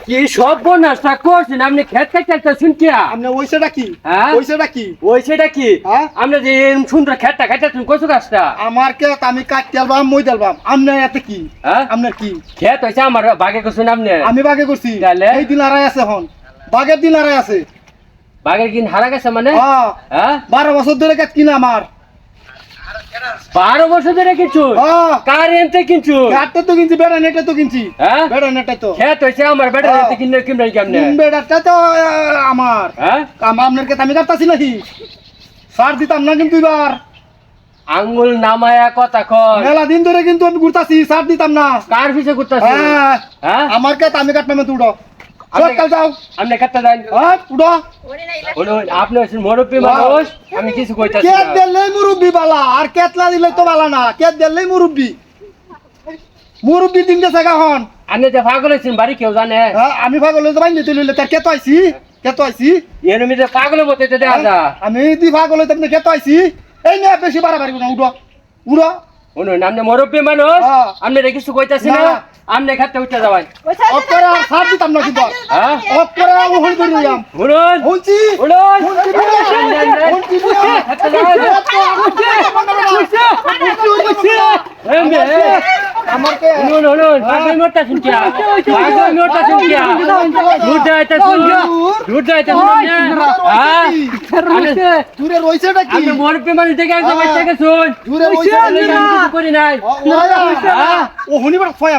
কি সব বনাসটা করছেন আপনি খেত কাটতে শুনকিয়া আপনি ওইসেটা কি হ্যাঁ? ওইসেটা কি ওই সেটা কি হ্যাঁ? আমরা যে এরম সুন্দর খেতটা কাটতে তুমি কইছো গাছটা আমার ক্ষেত আমি কাটতে আলবাম মই দেলবাম আপনার এতে কি হ্যাঁ আপনার কি খেত হইছে আমার বাগে করছেন আপনি আমি বাগে করছি তাহলে? এই দিন আড়াই আছে হন বাগের দিন আড়াই আছে বাগের কিন হারা গেছে মানে হ্যাঁ হ্যাঁ 12 বছর ধরে ক্ষেত কিনা আমার 12 বছর ধরে কিছু হ্যাঁ কারেন্টে কিছু কাটতে তো কিনছি বেড়া নেটে তো কিনছি হ্যাঁ বেড়া নেটে তো খেত হইছে আমার বেটা রেতে কিনে কিমরাই কেমনে বেড়াটা তো আমার হ্যাঁ আপনার ক্ষেত আমি কাটতাছি নাকি সার দিতাম না কিন্তু এবার আঙ্গুল নামায়া কথা কয় মেলা দিন ধরে কিন্তু আমি ঘুরতাছি সার দিতাম না কার পিছে করতেছ হ্যাঁ হ্যাঁ আমার ক্ষেত আমি কাটলাম তুই উঠো আপনি- সকাল যাও আপনি খেতে যান হ্যাঁ উঠো আপনি হচ্ছেন মুরব্বী মানুষ আমি কিছু কইতাছি কেত না দিলেই মুরব্বি বালা আর কেতলা দিলে তো বালা না কেত দিলেই মুরব্বি মুরব্বি দিন গেছে হন আপনি যে পাগল হয়েছেন বাড়ি কেউ জানে আমি পাগল হয়ে যাবাই নিতে লইলে তার কেত আইছি কেত আইছি এর মধ্যে পাগলের মতো এটা দেখা যা আমি দি পাগল হয়ে আপনি কেত আইছি এই নিয়ে বেশি বাড়াবাড়ি না উঠো উঠো শুনুন আপনি মুরব্বী মানুষ হ্যাঁ। আপনি রে কিছু কইতাছি না না। আপনি খেতে উঠতে যাবেন অপরা সার দিতাম না কিন্তু হ্যাঁ অপরা ওহল করে দিলাম শুনুন হুনছি শুনুন হুনছি হুনছি খেতে যাবেন আমার কে শুনুন শুনুন পাগল মোটা শুনকিয়া পাগল মোটা শুনকিয়া দুধ যাইতে শুনকিয়া দুধ যাইতে শুনকিয়া হ্যাঁ দূরে রইছেটা কি আপনি মুরব্বী মানুষ দেখে একদম বাচ্চা কে শুন দূরে রইছে আমি কিছু করি নাই হ্যাঁ ও হুনি বড় ফয়া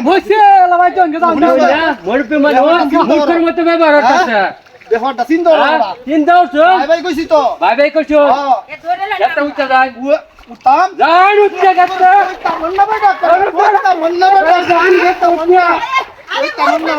মুরব্বী মানুষ মুখের মতো ব্যবহার করতেছে দেহটা চিন্তা না চিন্তা করছো ভাই ভাই কইছি তো ভাই ভাই করছো খেতে উঠতে যাই উতাম যান উঠতে খেতে তামন্না বেটা তামন্না বেটা জান গেটা উঠিয়া ওই তামন্না